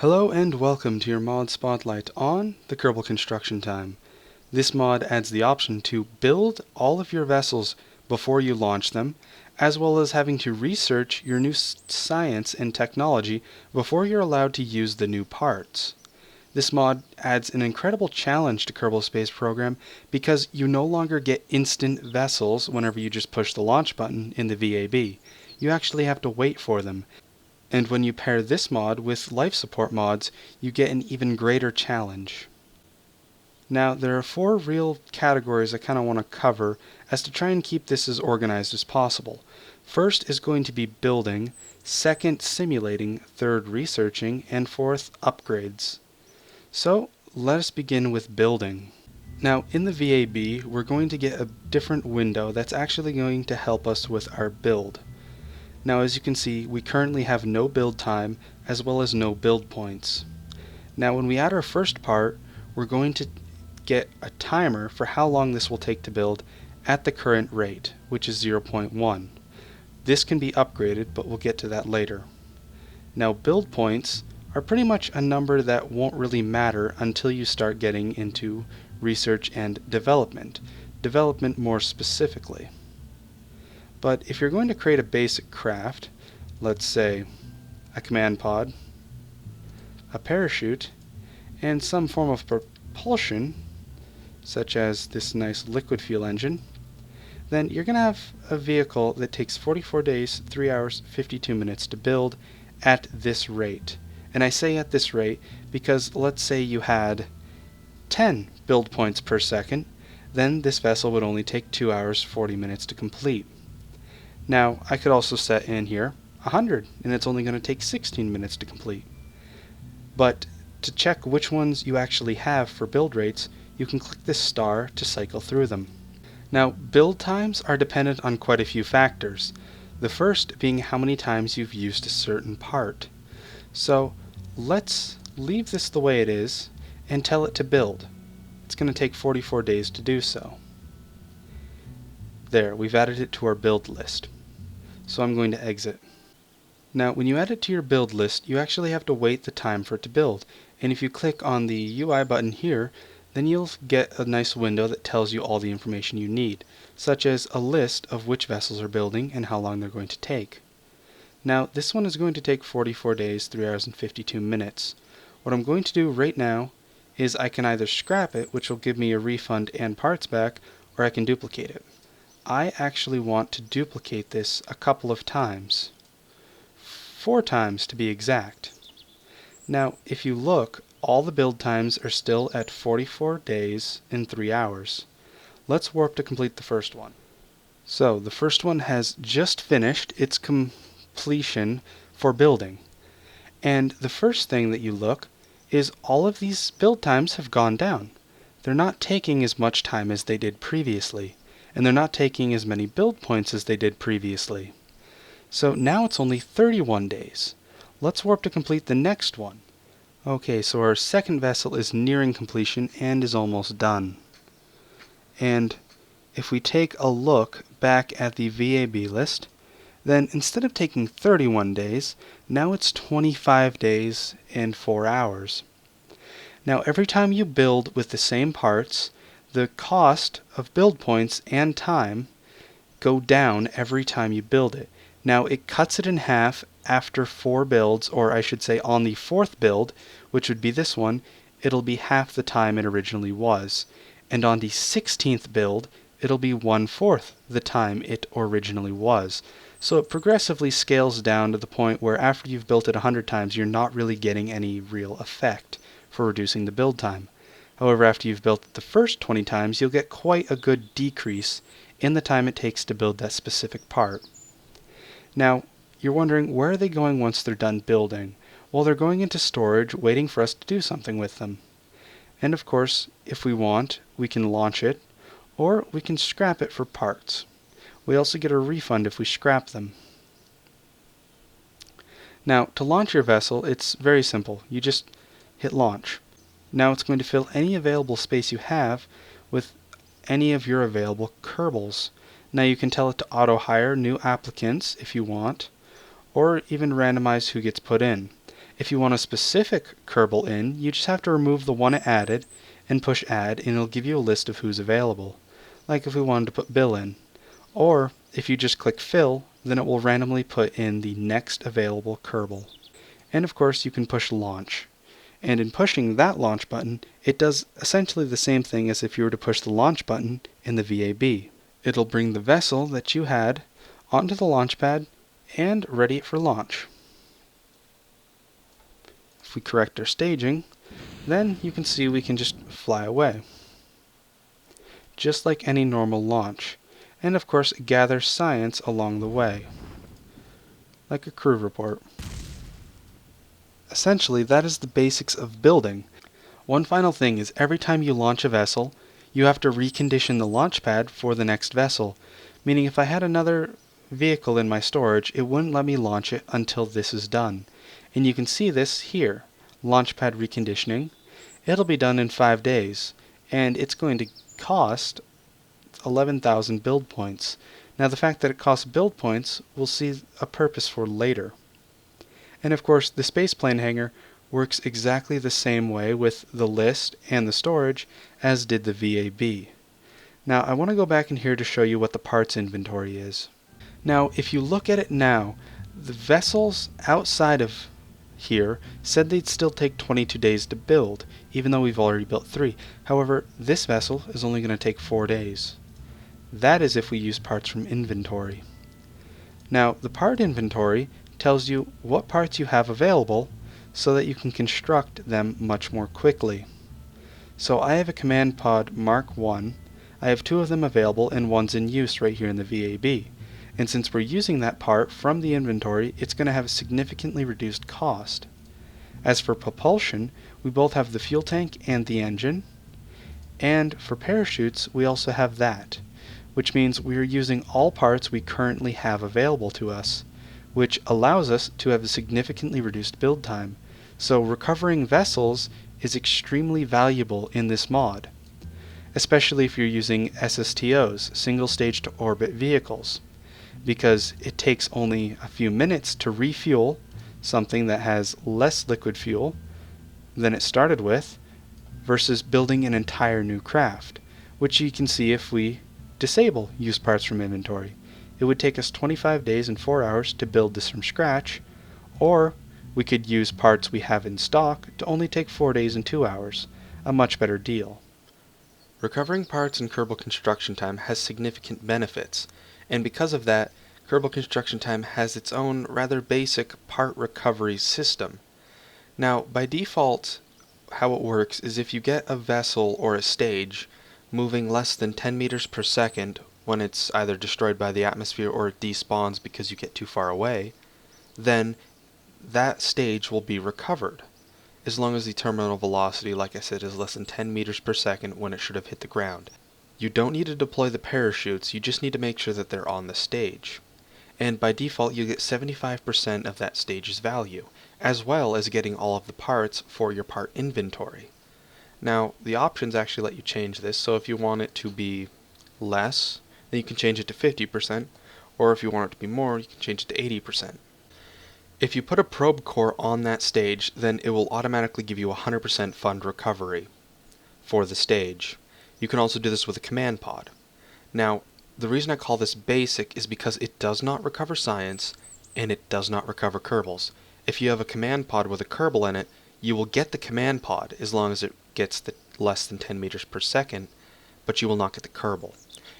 Hello and welcome to your mod spotlight on the Kerbal Construction Time. This mod adds the option to build all of your vessels before you launch them, as well as having to research your new science and technology before you're allowed to use the new parts. This mod adds an incredible challenge to Kerbal Space Program because you no longer get instant vessels whenever you just push the launch button in the VAB. You actually have to wait for them. And when you pair this mod with life support mods, you get an even greater challenge. Now, there are 4 real categories I kind of want to cover as to try and keep this as organized as possible. First is going to be building, second simulating, third researching, and fourth upgrades. So, let us begin with building. Now, in the VAB, we're going to get a different window that's actually going to help us with our build. Now, as you can see, we currently have no build time as well as no build points. Now, when we add our first part, we're going to get a timer for how long this will take to build at the current rate, which is 0.1. This can be upgraded, but we'll get to that later. Now, build points are pretty much a number that won't really matter until you start getting into research and development more specifically. But if you're going to create a basic craft, let's say a command pod, a parachute, and some form of propulsion, such as this nice liquid fuel engine, then you're going to have a vehicle that takes 44 days, 3 hours, 52 minutes to build at this rate. And I say at this rate because let's say you had 10 build points per second, then this vessel would only take 2 hours, 40 minutes to complete. Now, I could also set in here 100, and it's only going to take 16 minutes to complete. But to check which ones you actually have for build rates, you can click this star to cycle through them. Now, build times are dependent on quite a few factors, the first being how many times you've used a certain part. So, let's leave this the way it is and tell it to build. It's going to take 44 days to do so. There, we've added it to our build list. So I'm going to exit. Now, when you add it to your build list, you actually have to wait the time for it to build. And if you click on the UI button here, then you'll get a nice window that tells you all the information you need, such as a list of which vessels are building and how long they're going to take. Now, this one is going to take 44 days, 3 hours, and 52 minutes. What I'm going to do right now is I can either scrap it, which will give me a refund and parts back, or I can duplicate it. I actually want to duplicate this a couple of times. 4 times to be exact. Now, if you look, all the build times are still at 44 days and 3 hours. Let's warp to complete the first one. So, the first one has just finished its completion for building. And the first thing that you look is all of these build times have gone down. They're not taking as much time as they did previously, and they're not taking as many build points as they did previously. So now it's only 31 days. Let's warp to complete the next one. Okay, so our second vessel is nearing completion and is almost done. And if we take a look back at the VAB list, then instead of taking 31 days, now it's 25 days and 4 hours. Now every time you build with the same parts, the cost of build points and time go down every time you build it. Now it cuts it in half after 4 builds, or I should say on the 4th build, which would be this one, it'll be half the time it originally was. And on the 16th build, it'll be 1/4 the time it originally was. So it progressively scales down to the point where after you've built it 100 times, you're not really getting any real effect for reducing the build time. However, after you've built it the first 20 times, you'll get quite a good decrease in the time it takes to build that specific part. Now, you're wondering, where are they going once they're done building? Well, they're going into storage, waiting for us to do something with them. And of course, if we want, we can launch it, or we can scrap it for parts. We also get a refund if we scrap them. Now, to launch your vessel, it's very simple. You just hit launch. Now it's going to fill any available space you have with any of your available Kerbals. Now you can tell it to auto-hire new applicants if you want, or even randomize who gets put in. If you want a specific Kerbal in, you just have to remove the one it added and push add, and it'll give you a list of who's available, like if we wanted to put Bill in. Or if you just click fill, then it will randomly put in the next available Kerbal. And of course you can push launch. And in pushing that launch button, it does essentially the same thing as if you were to push the launch button in the VAB. It'll bring the vessel that you had onto the launch pad and ready it for launch. If we correct our staging, then you can see we can just fly away, just like any normal launch, and of course gather science along the way, like a crew report. Essentially, that is the basics of building. One final thing is every time you launch a vessel, you have to recondition the launch pad for the next vessel, meaning if I had another vehicle in my storage, it wouldn't let me launch it until this is done. And you can see this here, Launchpad Reconditioning. It'll be done in 5 days, and it's going to cost 11,000 build points. Now the fact that it costs build points, we'll see a purpose for later. And of course, the spaceplane hangar works exactly the same way with the list and the storage as did the VAB. Now I want to go back in here to show you what the parts inventory is. Now if you look at it now, the vessels outside of here said they'd still take 22 days to build, even though we've already built 3. However, this vessel is only going to take 4 days. That is if we use parts from inventory. Now, the part inventory tells you what parts you have available so that you can construct them much more quickly. So I have a command pod Mark 1. I have 2 of them available and one's in use right here in the VAB. And since we're using that part from the inventory, it's going to have a significantly reduced cost. As for propulsion, we both have the fuel tank and the engine. And for parachutes, we also have that, which means we are using all parts we currently have available to us, which allows us to have a significantly reduced build time. So recovering vessels is extremely valuable in this mod, especially if you're using SSTOs, single stage to orbit vehicles, because it takes only a few minutes to refuel something that has less liquid fuel than it started with versus building an entire new craft, which you can see if we disable use parts from inventory. It would take us 25 days and 4 hours to build this from scratch, or we could use parts we have in stock to only take 4 days and 2 hours, a much better deal. Recovering parts in Kerbal Construction Time has significant benefits, and because of that, Kerbal Construction Time has its own rather basic part recovery system. Now, by default, how it works is if you get a vessel or a stage moving less than 10 meters per second when it's either destroyed by the atmosphere or it despawns because you get too far away, then that stage will be recovered, as long as the terminal velocity, like I said, is less than 10 meters per second when it should have hit the ground. You don't need to deploy the parachutes, you just need to make sure that they're on the stage. And by default you get 75% of that stage's value, as well as getting all of the parts for your part inventory. Now, the options actually let you change this, so if you want it to be less, then you can change it to 50%, or if you want it to be more, you can change it to 80%. If you put a probe core on that stage, then it will automatically give you 100% fund recovery for the stage. You can also do this with a command pod. Now, the reason I call this basic is because it does not recover science, and it does not recover Kerbals. If you have a command pod with a Kerbal in it, you will get the command pod as long as it gets the less than 10 meters per second, but you will not get the Kerbal.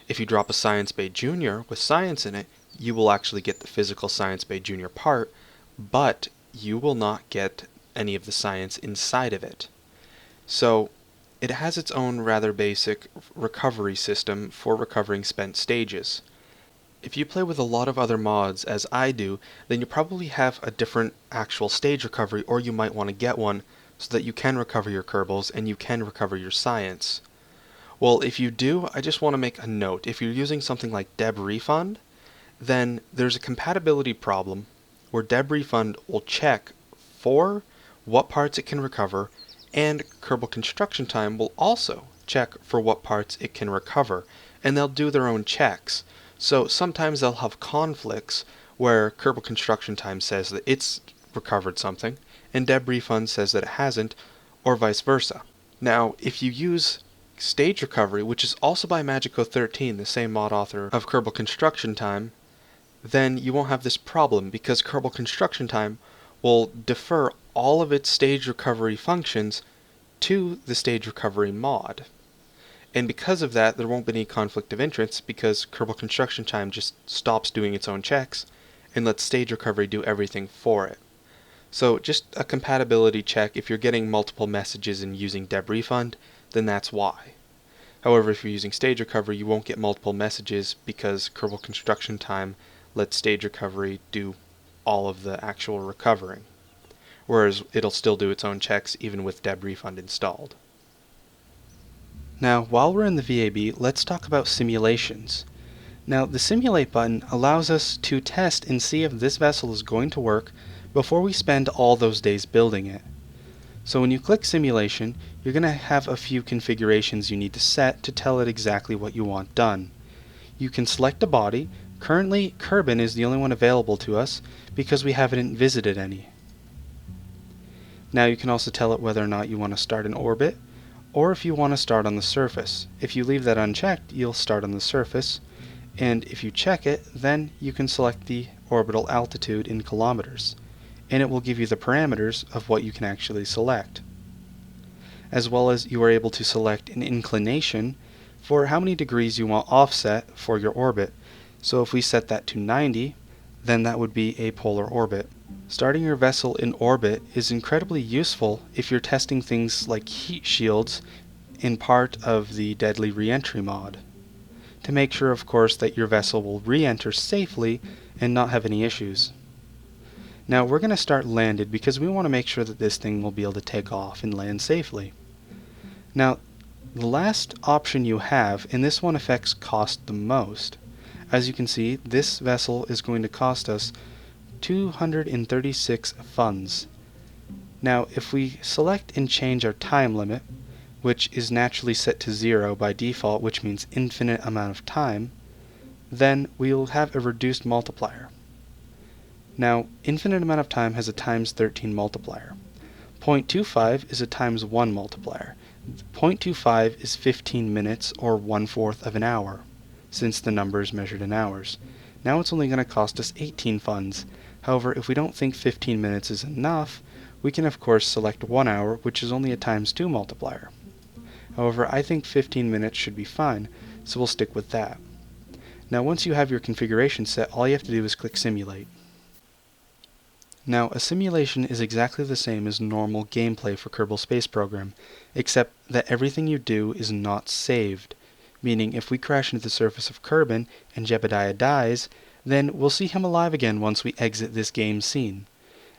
If you drop a Science Bay Junior with science in it, you will actually get the physical Science Bay Junior part, but you will not get any of the science inside of it. So, it has its own rather basic recovery system for recovering spent stages. If you play with a lot of other mods, as I do, then you probably have a different actual stage recovery, or you might want to get one so that you can recover your Kerbals and you can recover your science. Well, if you do, I just want to make a note. If you're using something like Deb Refund, then there's a compatibility problem where Deb Refund will check for what parts it can recover, and Kerbal Construction Time will also check for what parts it can recover, and they'll do their own checks. So sometimes they'll have conflicts where Kerbal Construction Time says that it's recovered something, and DebRefund says that it hasn't, or vice versa. Now, if you use Stage Recovery, which is also by Magico13, the same mod author of Kerbal Construction Time, then you won't have this problem because Kerbal Construction Time will defer all of its stage recovery functions to the stage recovery mod. And because of that, there won't be any conflict of interest because Kerbal Construction Time just stops doing its own checks and lets stage recovery do everything for it. So just a compatibility check. If you're getting multiple messages and using DebRefund, then that's why. However, if you're using stage recovery, you won't get multiple messages because Kerbal Construction Time lets stage recovery do all of the actual recovering, whereas it'll still do its own checks even with DebRefund installed. Now, while we're in the VAB, let's talk about simulations. Now, the Simulate button allows us to test and see if this vessel is going to work before we spend all those days building it. So when you click Simulation, you're going to have a few configurations you need to set to tell it exactly what you want done. You can select a body. Currently, Kerbin is the only one available to us because we haven't visited any. Now you can also tell it whether or not you want to start in orbit, or if you want to start on the surface. If you leave that unchecked, you'll start on the surface, and if you check it, then you can select the orbital altitude in kilometers, and it will give you the parameters of what you can actually select. As well as you are able to select an inclination for how many degrees you want offset for your orbit. So if we set that to 90, then that would be a polar orbit. Starting your vessel in orbit is incredibly useful if you're testing things like heat shields in part of the Deadly Reentry mod, to make sure, of course, that your vessel will re-enter safely and not have any issues. Now we're going to start landed because we want to make sure that this thing will be able to take off and land safely. Now, the last option you have, and this one affects cost the most. As you can see, this vessel is going to cost us 236 funds. Now, if we select and change our time limit, which is naturally set to 0 by default, which means infinite amount of time, then we'll have a reduced multiplier. Now, infinite amount of time has a times 13 multiplier. 0.25 is a times 1 multiplier. 0.25 is 15 minutes, or 1/4 of an hour, since the number is measured in hours. Now it's only going to cost us 18 funds. However, if we don't think 15 minutes is enough, we can of course select 1 hour, which is only a times 2 multiplier. However, I think 15 minutes should be fine, so we'll stick with that. Now once you have your configuration set, all you have to do is click Simulate. Now, a simulation is exactly the same as normal gameplay for Kerbal Space Program, except that everything you do is not saved. Meaning, if we crash into the surface of Kerbin and Jebediah dies, then we'll see him alive again once we exit this game scene.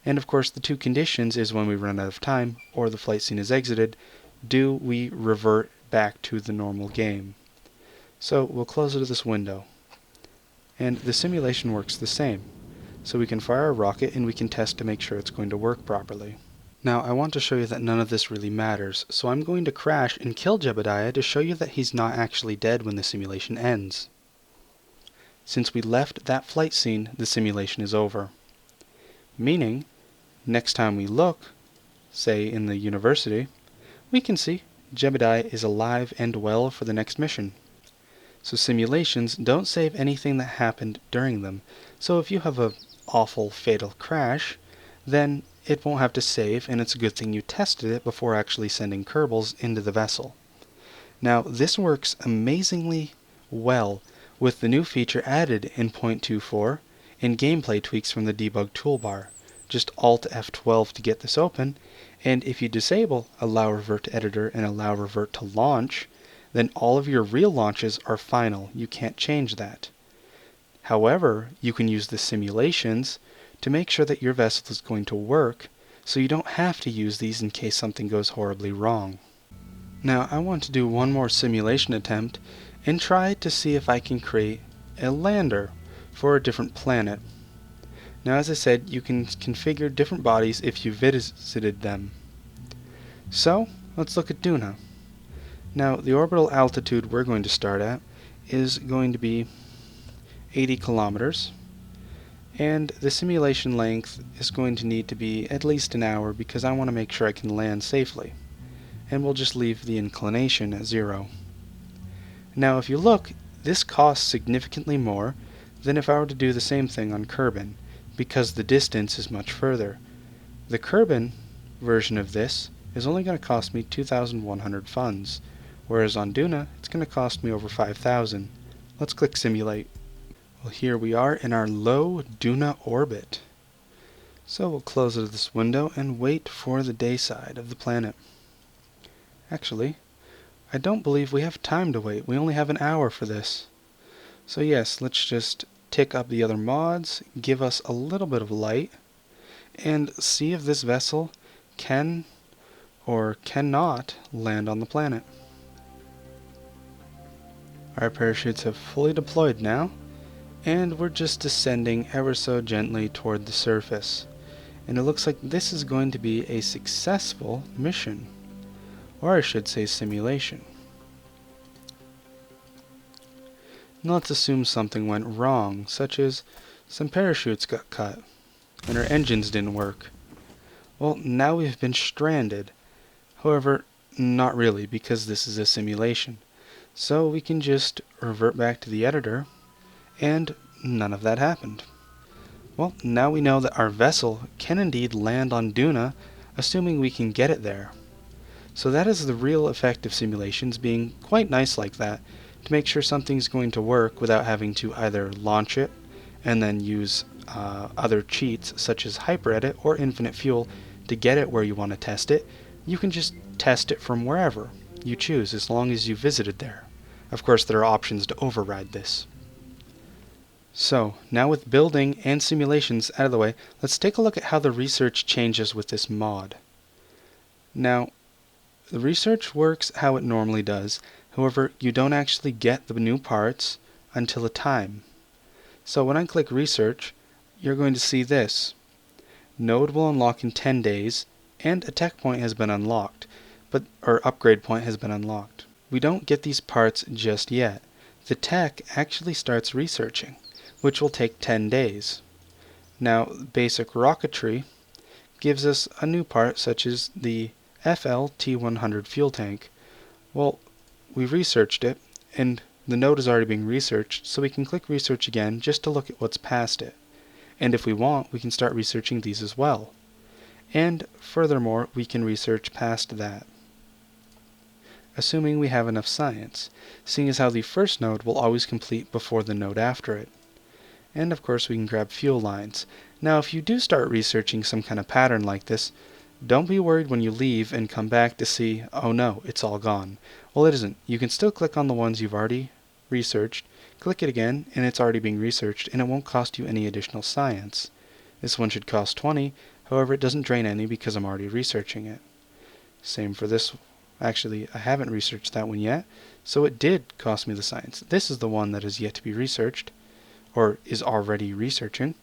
And of course, the two conditions is when we run out of time, or the flight scene is exited, do we revert back to the normal game. So we'll close it of this window. And the simulation works the same. So we can fire a rocket and we can test to make sure it's going to work properly. Now I want to show you that none of this really matters, so I'm going to crash and kill Jebediah to show you that he's not actually dead when the simulation ends. Since we left that flight scene, the simulation is over. Meaning, next time we look, say in the university, we can see Jebediah is alive and well for the next mission. So simulations don't save anything that happened during them, so if you have a awful fatal crash, then it won't have to save, and it's a good thing you tested it before actually sending Kerbals into the vessel. Now this works amazingly well with the new feature added in 0.24 and gameplay tweaks from the debug toolbar. Just Alt F12 to get this open, and if you disable Allow Revert to Editor and Allow Revert to Launch, then all of your real launches are final. You can't change that. However, you can use the simulations to make sure that your vessel is going to work, so you don't have to use these in case something goes horribly wrong. Now I want to do one more simulation attempt and try to see if I can create a lander for a different planet. Now as I said, you can configure different bodies if you visited them. So let's look at Duna. Now the orbital altitude we're going to start at is going to be 80 kilometers, And the simulation length is going to need to be at least an hour because I want to make sure I can land safely. And we'll just leave the inclination at 0. Now if you look, this costs significantly more than if I were to do the same thing on Kerbin, because the distance is much further. The Kerbin version of this is only going to cost me 2,100 funds, whereas on Duna it's going to cost me over 5,000. Let's click Simulate. Well, here we are in our low Duna orbit. So we'll close out of this window and wait for the day side of the planet. Actually, I don't believe we have time to wait. We only have an hour for this. So yes, let's just tick up the other mods, give us a little bit of light, and see if this vessel can or cannot land on the planet. Our parachutes have fully deployed now, and we're just descending ever so gently toward the surface. And it looks like this is going to be a successful mission. Or I should say simulation. Now let's assume something went wrong, such as some parachutes got cut, and our engines didn't work. Well, now we've been stranded. However, not really, because this is a simulation. So we can just revert back to the editor, and none of that happened. Well, now we know that our vessel can indeed land on Duna, assuming we can get it there. So that is the real effect of simulations, being quite nice like that, to make sure something's going to work without having to either launch it and then use other cheats such as hyperedit or infinite fuel to get it where you want to test it. You can just test it from wherever you choose as long as you visited there. Of course, there are options to override this. So, now with building and simulations out of the way, let's take a look at how the research changes with this mod. Now, the research works how it normally does. However, you don't actually get the new parts until a time. So when I click research, you're going to see this. Node will unlock in 10 days, and a tech point has been unlocked, or upgrade point has been unlocked. We don't get these parts just yet. The tech actually starts researching, which will take 10 days. Now, basic rocketry gives us a new part such as the FL-T100 fuel tank. Well, we researched it, and the node is already being researched, so we can click research again just to look at what's past it. And if we want, we can start researching these as well. And furthermore, we can research past that, assuming we have enough science, seeing as how the first node will always complete before the node after it. And of course we can grab fuel lines. Now if you do start researching some kind of pattern like this, don't be worried when you leave and come back to see, oh no, it's all gone. Well, it isn't. You can still click on the ones you've already researched, click it again, and it's already being researched, and it won't cost you any additional science. This one should cost 20, however it doesn't drain any because I'm already researching it. Same for this. Actually, I haven't researched that one yet, so it did cost me the science. This is the one that is yet to be researched, or is already researching,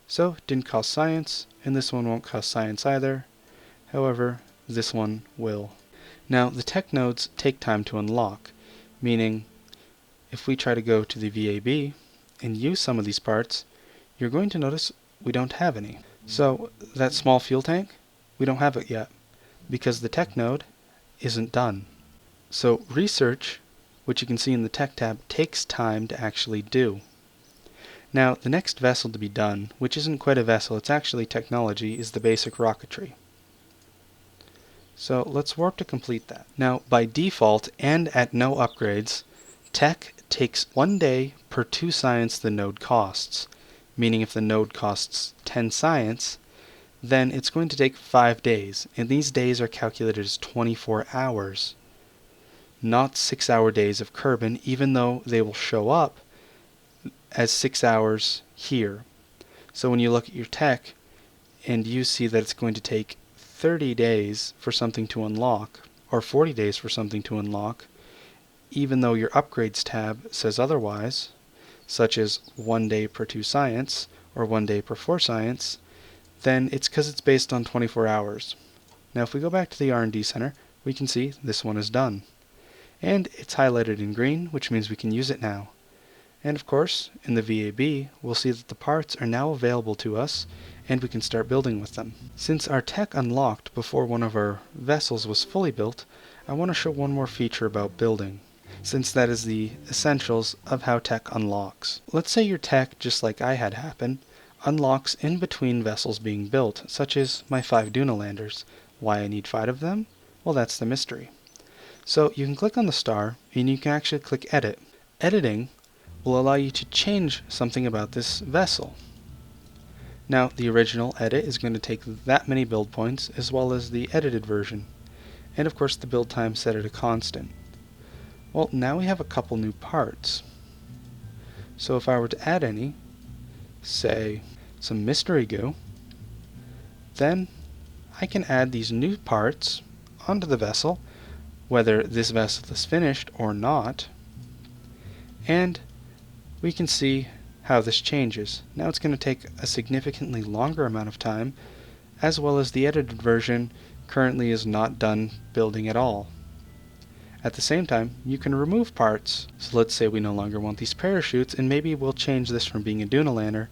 so it didn't cost science, and this one won't cost science either. However, this one will. Now, the tech nodes take time to unlock, meaning if we try to go to the VAB and use some of these parts, you're going to notice we don't have any. So, that small fuel tank, we don't have it yet, because the tech node isn't done. So, research, which you can see in the tech tab, takes time to actually do. Now, the next vessel to be done, which isn't quite a vessel, it's actually technology, is the basic rocketry. So let's warp to complete that. Now, by default, and at no upgrades, tech takes 1 day per 2 science the node costs. Meaning if the node costs 10 science, then it's going to take 5 days, and these days are calculated as 24 hours. Not 6-hour days of Kerbin, even though they will show up as 6 hours here. So when you look at your tech, and you see that it's going to take 30 days for something to unlock, or 40 days for something to unlock, even though your upgrades tab says otherwise, such as 1 day per 2 science, or 1 day per 4 science, then it's because it's based on 24 hours. Now if we go back to the R&D center, we can see this one is done. And it's highlighted in green, which means we can use it now. And of course, in the VAB, we'll see that the parts are now available to us and we can start building with them. Since our tech unlocked before one of our vessels was fully built, I want to show one more feature about building, since that is the essentials of how tech unlocks. Let's say your tech, just like I had happen, unlocks in between vessels being built, such as my 5 Dunalanders. Why I need 5 of them? Well, that's the mystery. So you can click on the star, and you can actually click Edit. Editing will allow you to change something about this vessel. Now, the original edit is going to take that many build points, as well as the edited version. And of course, the build time set at a constant. Well, now we have a couple new parts. So if I were to add any, say some mystery goo, then I can add these new parts onto the vessel, whether this vessel is finished or not, and we can see how this changes. Now it's going to take a significantly longer amount of time, as well as the edited version currently is not done building at all. At the same time, you can remove parts. So let's say we no longer want these parachutes, and maybe we'll change this from being a Dunalander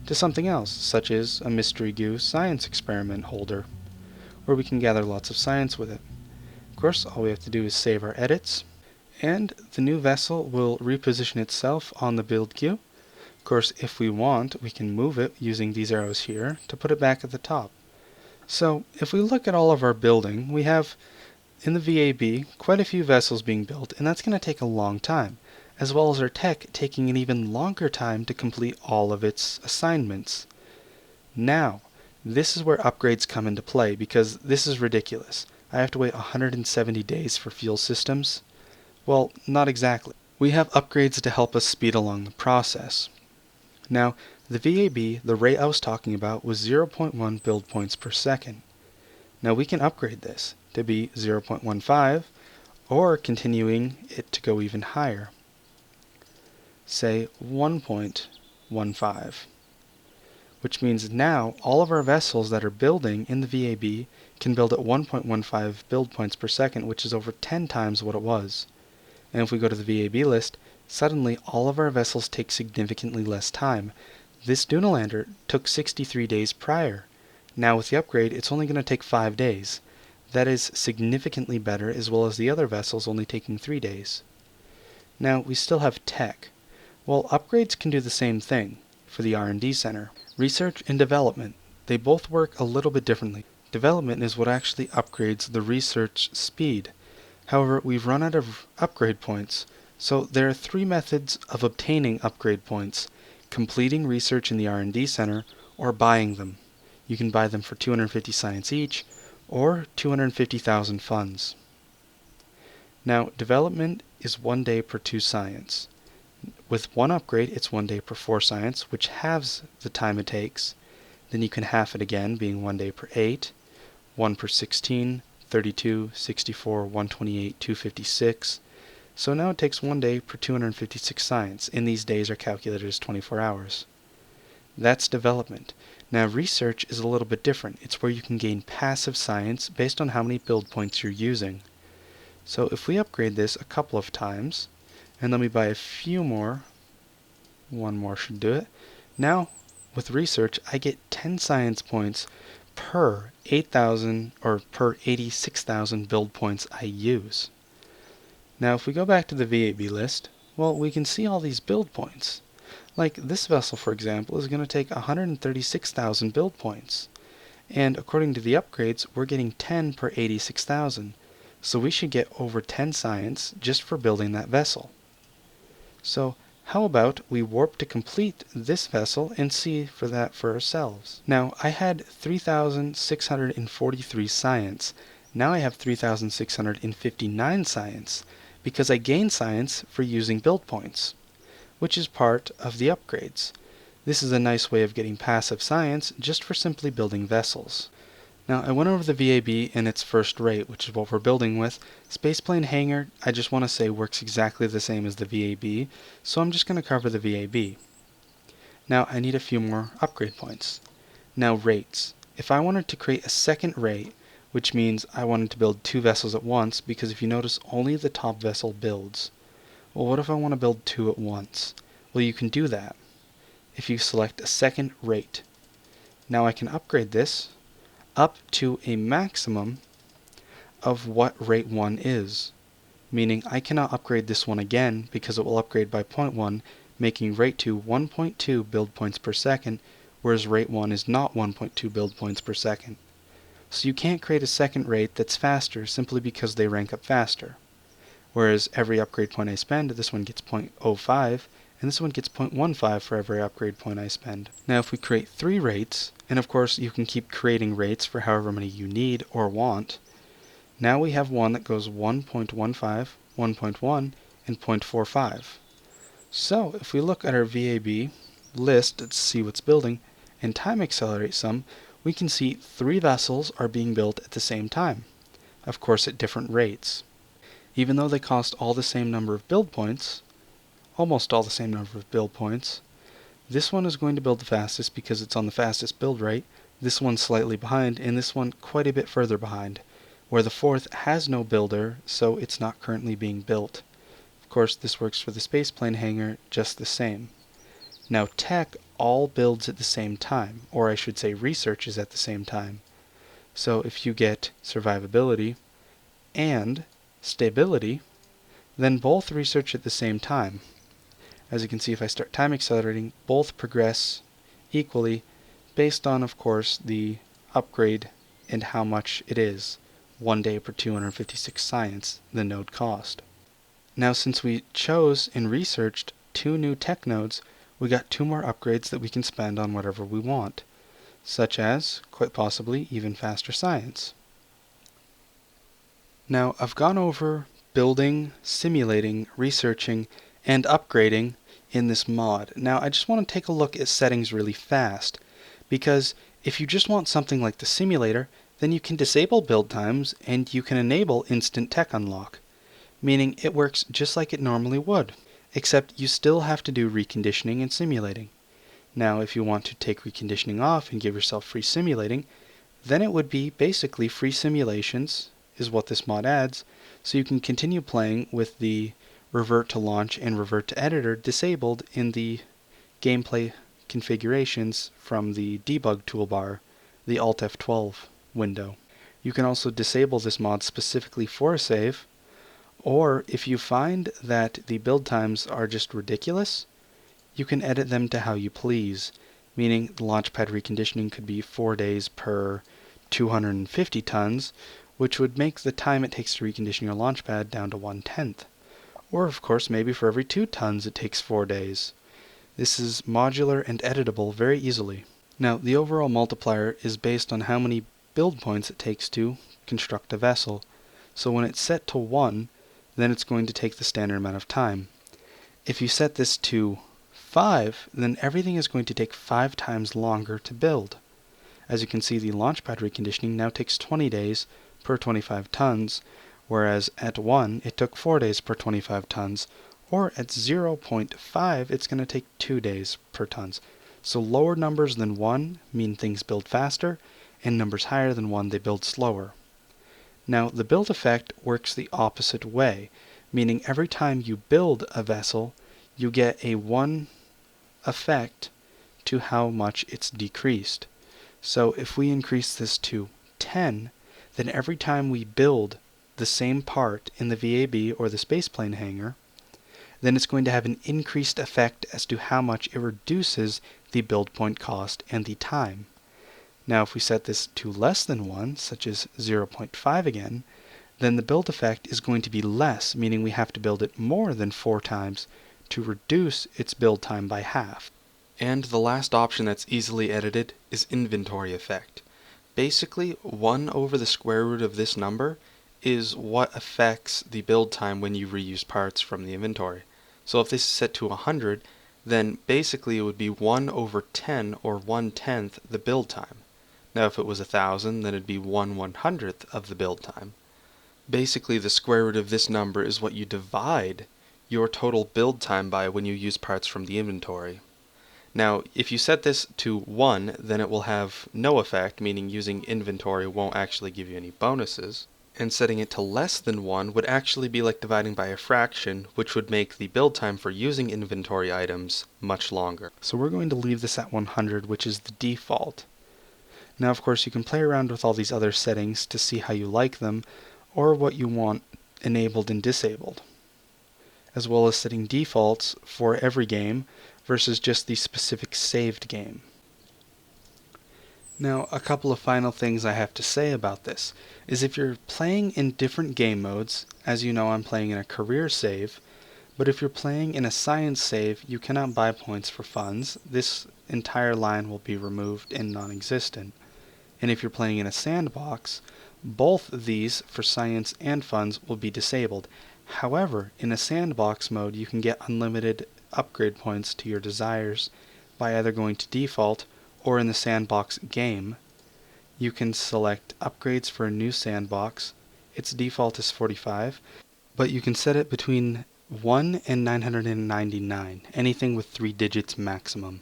to something else, such as a Mystery Goo science experiment holder, where we can gather lots of science with it. Of course, all we have to do is save our edits, and the new vessel will reposition itself on the build queue. Of course, if we want, we can move it using these arrows here to put it back at the top. So, if we look at all of our building, we have, in the VAB, quite a few vessels being built, and that's going to take a long time, as well as our tech taking an even longer time to complete all of its assignments. Now, this is where upgrades come into play, because this is ridiculous. I have to wait 170 days for fuel systems. Well, not exactly. We have upgrades to help us speed along the process. Now, the VAB, the rate I was talking about, was 0.1 build points per second. Now we can upgrade this to be 0.15, or continuing it to go even higher. Say 1.15, which means now all of our vessels that are building in the VAB can build at 1.15 build points per second, which is over 10 times what it was. And if we go to the VAB list, suddenly all of our vessels take significantly less time. This Dunalander took 63 days prior. Now with the upgrade, it's only going to take 5 days. That is significantly better, as well as the other vessels only taking 3 days. Now we still have tech. Well, upgrades can do the same thing for the R&D Center. Research and development, they both work a little bit differently. Development is what actually upgrades the research speed. However, we've run out of upgrade points, so there are 3 methods of obtaining upgrade points: completing research in the R&D Center, or buying them. You can buy them for 250 science each, or 250,000 funds. Now, development is 1 day per 2 science. With 1 upgrade, it's 1 day per 4 science, which halves the time it takes. Then you can half it again, being 1 day per 8, 1 per 16, 32, 64, 128, 256. So now it takes 1 day per 256 science, and these days are calculated as 24 hours. That's development. Now research is a little bit different. It's where you can gain passive science based on how many build points you're using. So if we upgrade this a couple of times, and let me buy a few more, 1 more should do it. Now with research, I get 10 science points per 8,000 or per 86,000 build points I use. Now if we go back to the VAB list, well, we can see all these build points. Like this vessel, for example, is going to take 136,000 build points. And according to the upgrades, we're getting 10 per 86,000. So we should get over 10 science just for building that vessel. So how about we warp to complete this vessel and see for that for ourselves. Now I had 3,643 science. Now I have 3,659 science because I gained science for using build points, which is part of the upgrades. This is a nice way of getting passive science just for simply building vessels. Now I went over the VAB in its first rate, which is what we're building with. Spaceplane Hangar, I just want to say, works exactly the same as the VAB, so I'm just going to cover the VAB. Now I need a few more upgrade points. Now rates. If I wanted to create a second rate, which means I wanted to build 2 vessels at once, because if you notice only the top vessel builds. Well, what if I want to build 2 at once? Well, you can do that if you select a second rate. Now I can upgrade this up to a maximum of what rate 1 is, meaning I cannot upgrade this one again because it will upgrade by 0.1, making rate 2 1.2 build points per second, whereas rate 1 is not 1.2 build points per second. So you can't create a second rate that's faster simply because they rank up faster. Whereas every upgrade point I spend, this one gets 0.05, and this one gets 0.15 for every upgrade point I spend. Now if we create 3 rates, and of course you can keep creating rates for however many you need or want, now we have one that goes 1.15, 1.1, and 0.45. So if we look at our VAB list to see what's building, and time accelerate some, we can see 3 vessels are being built at the same time, of course at different rates. Even though they cost all the same number of build points, almost all the same number of build points, this one is going to build the fastest because it's on the fastest build rate, this one's slightly behind, and this one quite a bit further behind, where the 4th has no builder, so it's not currently being built. Of course, this works for the spaceplane hangar just the same. Now tech all builds at the same time, or I should say researches at the same time. So if you get survivability and stability, then both research at the same time. As you can see, if I start time accelerating, both progress equally based on, of course, the upgrade and how much it is. 1 day per 256 science, the node cost. Now since we chose and researched 2 new tech nodes, we got 2 more upgrades that we can spend on whatever we want, such as, quite possibly, even faster science. Now I've gone over building, simulating, researching, and upgrading in this mod. Now I just want to take a look at settings really fast, because if you just want something like the simulator, then you can disable build times and you can enable instant tech unlock, meaning it works just like it normally would, except you still have to do reconditioning and simulating. Now if you want to take reconditioning off and give yourself free simulating, then it would be basically free simulations is what this mod adds, so you can continue playing with the revert to launch and revert to editor disabled in the gameplay configurations from the debug toolbar, the Alt F12 window. You can also disable this mod specifically for a save, or if you find that the build times are just ridiculous, you can edit them to how you please, meaning the launchpad reconditioning could be 4 days per 250 tons, which would make the time it takes to recondition your launchpad down to 1/10. Or of course maybe for every 2 tons it takes 4 days. This is modular and editable very easily. Now the overall multiplier is based on how many build points it takes to construct a vessel. So when it's set to 1, then it's going to take the standard amount of time. If you set this to 5, then everything is going to take 5 times longer to build. As you can see, the launchpad reconditioning now takes 20 days per 25 tons, whereas at 1 it took 4 days per 25 tons, or at 0.5 it's going to take 2 days per tons. So lower numbers than 1 mean things build faster, and numbers higher than 1 they build slower. Now the build effect works the opposite way, meaning every time you build a vessel you get a 1 effect to how much it's decreased. So if we increase this to 10, then every time we build the same part in the VAB or the spaceplane hangar, then it's going to have an increased effect as to how much it reduces the build point cost and the time. Now if we set this to less than 1, such as 0.5 again, then the build effect is going to be less, meaning we have to build it more than 4 times to reduce its build time by half. And the last option that's easily edited is inventory effect. Basically, 1 over the square root of this number is what affects the build time when you reuse parts from the inventory. So if this is set to 100, then basically it would be 1 over 10 or 1/10 the build time. Now if it was 1,000, then it'd be 1/100th of the build time. Basically the square root of this number is what you divide your total build time by when you use parts from the inventory. Now if you set this to 1, then it will have no effect, meaning using inventory won't actually give you any bonuses. and setting it to less than 1 would actually be like dividing by a fraction, which would make the build time for using inventory items much longer. So we're going to leave this at 100, which is the default. Now of course you can play around with all these other settings to see how you like them, or what you want enabled and disabled, as well as setting defaults for every game versus just the specific saved game. Now, a couple of final things I have to say about this is if you're playing in different game modes, as you know I'm playing in a career save, but if you're playing in a science save, you cannot buy points for funds. This entire line will be removed and non-existent. And if you're playing in a sandbox, both these for science and funds will be disabled. However, in a sandbox mode, you can get unlimited upgrade points to your desires by either going to default, or in the sandbox game, you can select upgrades for a new sandbox. Its default is 45, but you can set it between 1 and 999, anything with 3 digits maximum.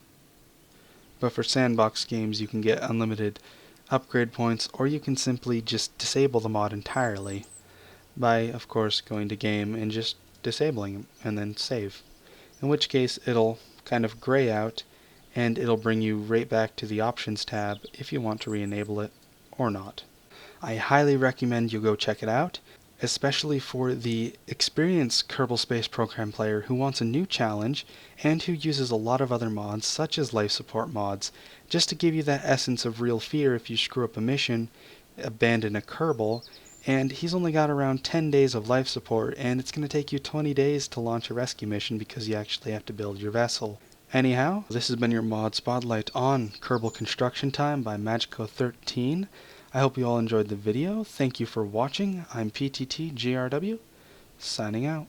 But for sandbox games, you can get unlimited upgrade points, or you can simply just disable the mod entirely by, of course, going to game and just disabling it and then save. In which case it'll kind of gray out and it'll bring you right back to the options tab if you want to re-enable it or not. I highly recommend you go check it out, especially for the experienced Kerbal Space Program player who wants a new challenge and who uses a lot of other mods such as life support mods just to give you that essence of real fear if you screw up a mission, abandon a Kerbal, and he's only got around 10 days of life support, and it's going to take you 20 days to launch a rescue mission because you actually have to build your vessel. Anyhow, this has been your mod spotlight on Kerbal Construction Time by Magico13. I hope you all enjoyed the video. Thank you for watching. I'm PTTGRW, signing out.